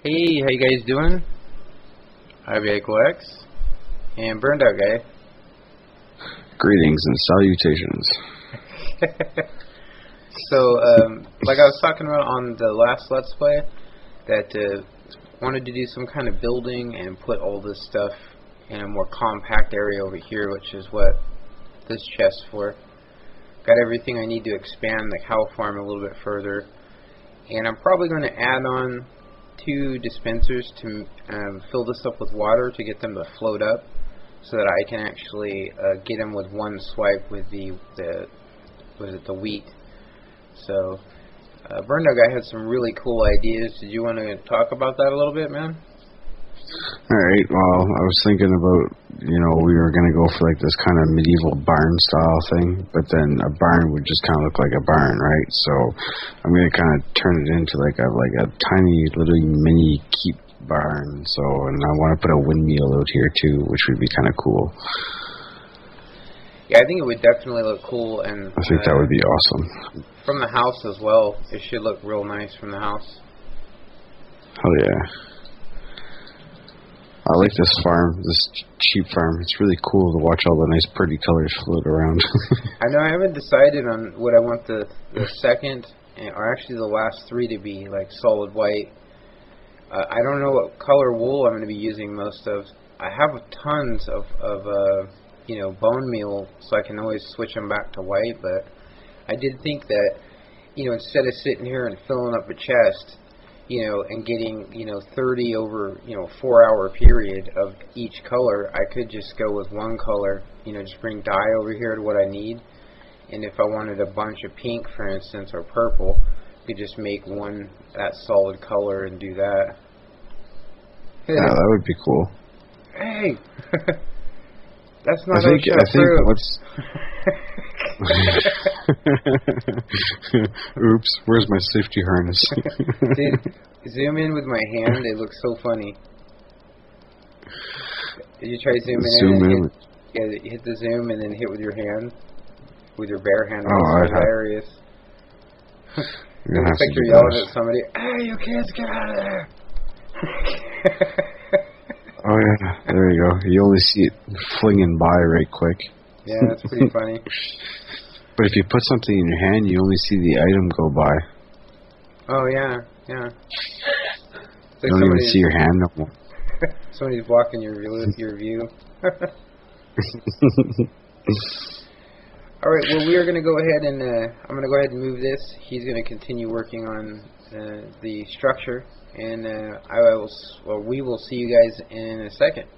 Hey, how you guys doing? IBX and Burned Out Guy. Greetings and salutations. So, like I was talking about on the last Let's Play, that wanted to do some kind of building and put all this stuff in a more compact area over here, which is what this chest's for. Got everything I need to expand the cow farm a little bit further, and I'm probably going to add on 2 dispensers to fill this up with water to get them to float up, so that I can actually get them with one swipe with the wheat. So, Burned Out Guy had some really cool ideas. Did you want to talk about that a little bit, man? Alright, well, I was thinking about, we were going to go for like this kind of medieval barn style thing, but then a barn would just kind of look like a barn, right? So I'm going to kind of turn it into like a tiny little mini keep barn. So, and I want to put a windmill out here too, which would be kind of cool. Yeah, I think it would definitely look cool, and I think that would be awesome. From the house as well, it should look real nice from the house. Hell yeah. I like this farm, this sheep farm. It's really cool to watch all the nice pretty colors float around. I know I haven't decided on what I want the second, or actually the last 3 to be, like solid white. I don't know what color wool I'm going to be using most of. I have tons of bone meal, so I can always switch them back to white, but I did think that, instead of sitting here and filling up a chest, and getting, 30 over, 4-hour period of each color, I could just go with one color, just bring dye over here to what I need. And if I wanted a bunch of pink, for instance, or purple, I could just make one that solid color and do that. Yeah, that would be cool. Hey! That's not I think what's... Oops, where's my safety harness? Dude, zoom in with my hand, it looks so funny. Did you try zooming in? You hit the zoom and then hit with your hand. With your bare hand. Oh, it's hilarious. It looks like you're yelling at somebody, "Hey, you kids, get out of there!" Oh yeah, there you go. You only see it flinging by right quick. Yeah, that's pretty funny. But if you put something in your hand, you only see the item go by. Oh yeah, yeah. You don't even see your hand no more. Somebody's blocking your view. All right. Well, we are going to go ahead and I'm going to go ahead and move this. He's going to continue working on the structure, and we will see you guys in a second.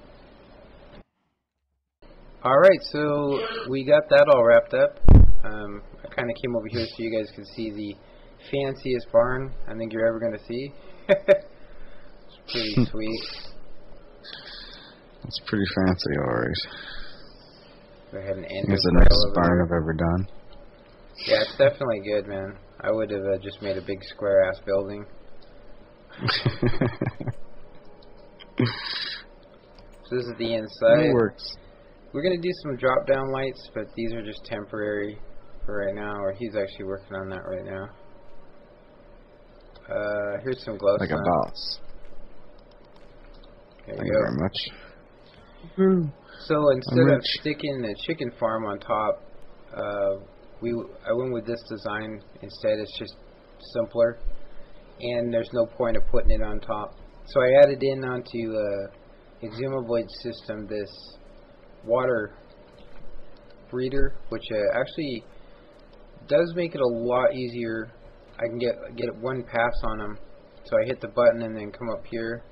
Alright, so we got that all wrapped up. I kind of came over here so you guys can see the fanciest barn I think you're ever going to see. It's pretty sweet. It's pretty fancy, alright. Go ahead and end it's the nicest barn I've ever done. Yeah, it's definitely good, man. I would have just made a big square-ass building. So this is the inside. It works. We're going to do some drop-down lights, but these are just temporary for right now, or he's actually working on that right now. Here's some glow like signs. A boss. There Thank you you go. very much. So instead of sticking the chicken farm on top, I went with this design instead. It's just simpler, and there's no point of putting it on top. So I added in onto Exumavoid system this water breeder, which actually does make it a lot easier. I can get one pass on them. So I hit the button and then come up here,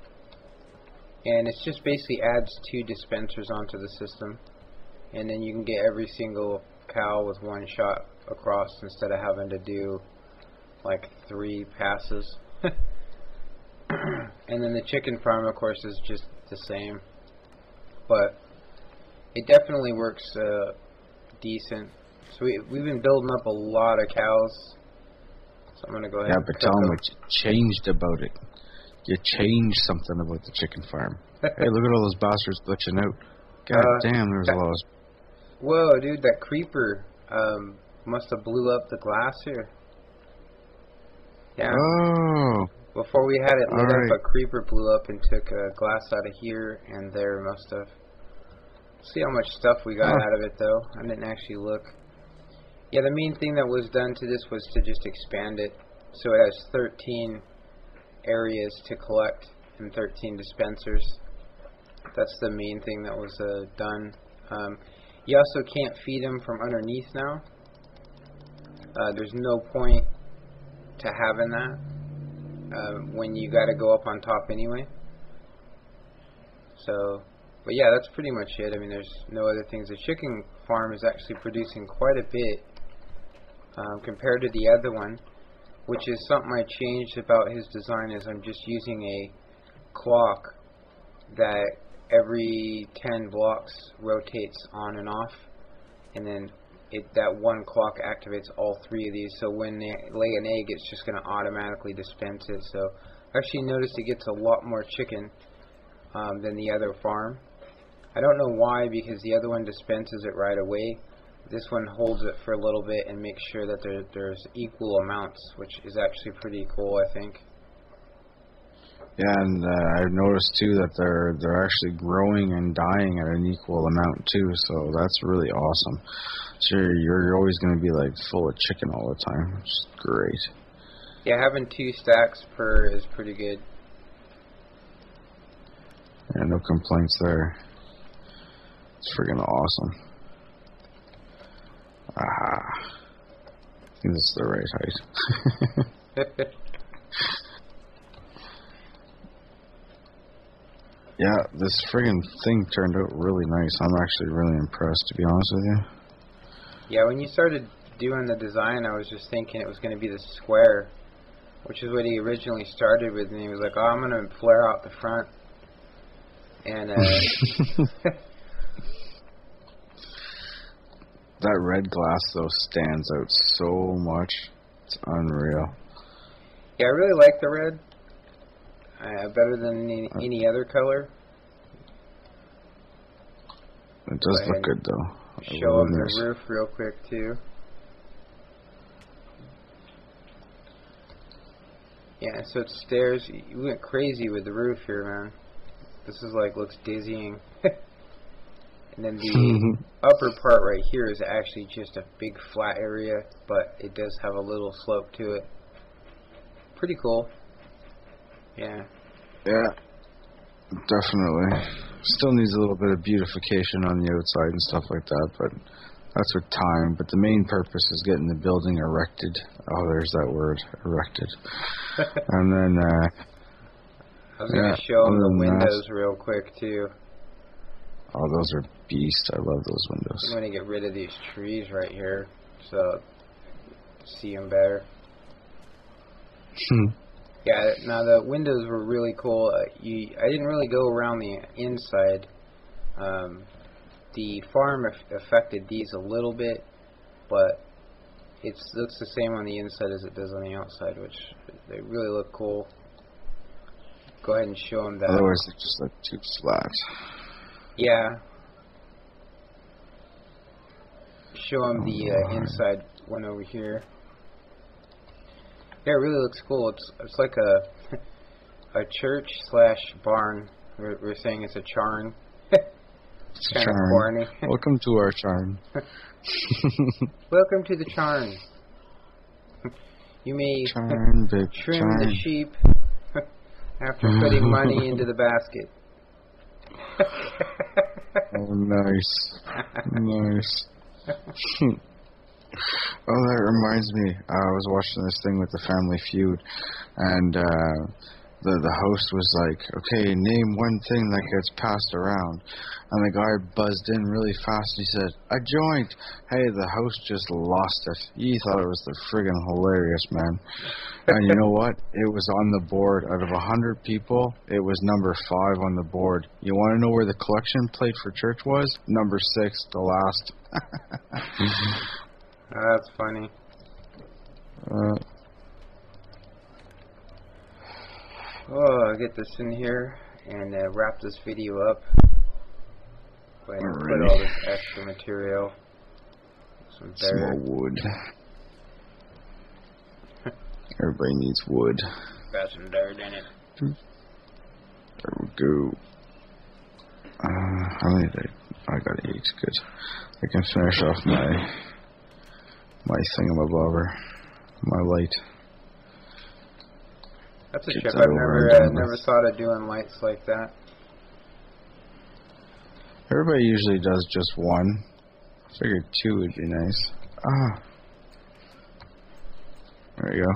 and it just basically adds 2 dispensers onto the system, and then you can get every single cow with one shot across instead of having to do like 3 passes. And then the chicken farm, of course, is just the same, but it definitely works decent. So we've been building up a lot of cows. So I'm gonna go ahead. Yeah, but tell them what you changed about it. You changed something about the chicken farm. Hey, look at all those bastards glitching out. God damn, there's a lot of... Whoa, dude, that creeper must have blew up the glass here. Yeah. Oh. Before we had it lit Alright. up, a creeper blew up and took glass out of here and there, most of. See how much stuff we got out of it, though. I didn't actually look. Yeah, the main thing that was done to this was to just expand it. So it has 13 areas to collect and 13 dispensers. That's the main thing that was done. You also can't feed them from underneath now. There's no point to having that when you got to go up on top anyway. So, but yeah, that's pretty much it. I mean, there's no other things. The chicken farm is actually producing quite a bit compared to the other one, which is something I changed about his design. Is I'm just using a clock that every 10 blocks rotates on and off, and then that one clock activates all 3 of these. So when they lay an egg, it's just going to automatically dispense it. So I actually noticed it gets a lot more chicken than the other farm. I don't know why, because the other one dispenses it right away. This one holds it for a little bit and makes sure that there's equal amounts, which is actually pretty cool, I think. Yeah, and I've noticed too that they're actually growing and dying at an equal amount too. So that's really awesome. So you're always going to be like full of chicken all the time, which is great. Yeah, having 2 stacks per is pretty good. Yeah, no complaints there. It's friggin' awesome. I think this is the right height. Yeah, this friggin' thing turned out really nice. I'm actually really impressed, to be honest with you. Yeah, when you started doing the design, I was just thinking it was going to be the square, which is what he originally started with, and he was like, oh, I'm going to flare out the front. And that red glass, though, stands out so much. It's unreal. Yeah, I really like the red. Better than any other color. It does look good, though. Show them the roof real quick, too. Yeah, so it stairs. You went crazy with the roof here, man. This is like, looks dizzying. And then the upper part right here is actually just a big flat area, but it does have a little slope to it. Pretty cool. Yeah. Yeah. Definitely. Still needs a little bit of beautification on the outside and stuff like that, but that's with time. But the main purpose is getting the building erected. Oh, there's that word, erected. And then, I was going to show them the windows real quick, too. Oh, those are beasts. I love those windows. I'm going to get rid of these trees right here so see them better. Yeah, now the windows were really cool. I didn't really go around the inside. The farm affected these a little bit, but it looks the same on the inside as it does on the outside, which they really look cool. Go ahead and show them that. Otherwise, they're just like 2 slats. Yeah. Show them the inside one over here. Yeah, it really looks cool. It's like a church / barn. We're saying it's a charn. It's kind of corny. Welcome to our charn. Welcome to the charn. You may trim the sheep after putting money into the basket. Oh, nice. Nice. Oh, that reminds me. I was watching this thing with the Family Feud, and the host was like, okay, name one thing that gets passed around. And the guy buzzed in really fast. He said, a joint. Hey, the host just lost it. He thought it was the friggin' hilarious, man. And you know what? It was on the board. Out of 100 people, it was number 5 on the board. You want to know where the collection plate for church was? Number 6, the last. That's funny. I'll get this in here and wrap this video up. Go ahead and put all this extra material. Some more wood. Everybody needs wood. got some dirt in it. There we go. How many did I got 8. Good. I can finish off my thingamabobber, my light. That's a Get trip. that I've over and done never with. thought of doing lights like that. Everybody usually does just one. I figured 2 would be nice. There you go.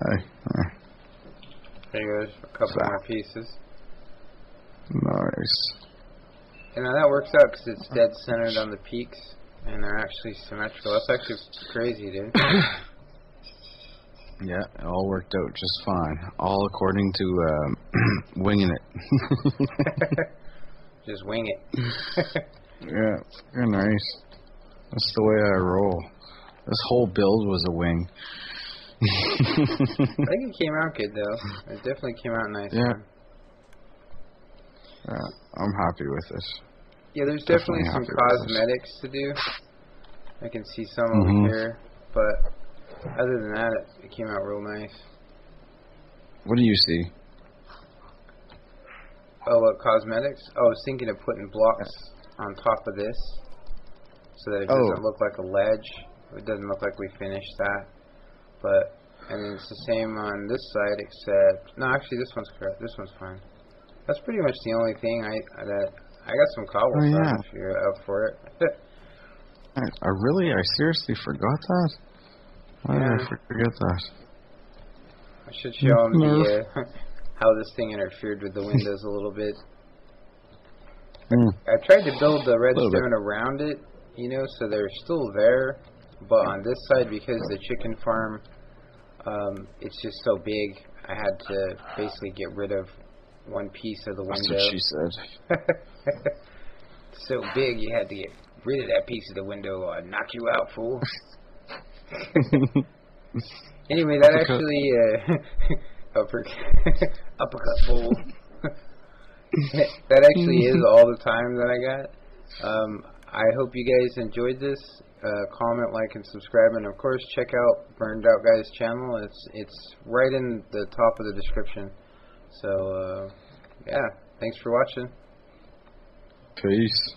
Hey. There goes a couple more pieces. Nice. And now that works out because it's dead centered on the peaks, and they're actually symmetrical. That's actually crazy, dude. Yeah, it all worked out just fine. All according to winging it. Just wing it. Yeah, very nice. That's the way I roll. This whole build was a wing. I think it came out good, though. It definitely came out nice. Yeah. Man. I'm happy with this. Yeah, there's definitely some cosmetics to do. I can see some over here, but other than that, it came out real nice. What do you see? Oh, what cosmetics? Oh, I was thinking of putting blocks on top of this so that it doesn't look like a ledge. It doesn't look like we finished that. But, and then it's the same on this side, except... No, actually, this one's correct. This one's fine. That's pretty much the only thing I got some cobblestone if you're up for it. I seriously forgot that? Why did I forget that? I should show them the, how this thing interfered with the windows a little bit. I tried to build the redstone around it, you know, so they're still there. But on this side, because the chicken farm, it's just so big, I had to basically get rid of one piece of the window. That's what she said. So big, you had to get rid of that piece of the window or knock you out, fool. Anyway, that actually, uppercut, fool. That actually is all the time that I got. I hope you guys enjoyed this. Comment, like, and subscribe, and of course check out Burned Out Guys channel. It's right in the top of the description. So yeah, thanks for watching. Peace.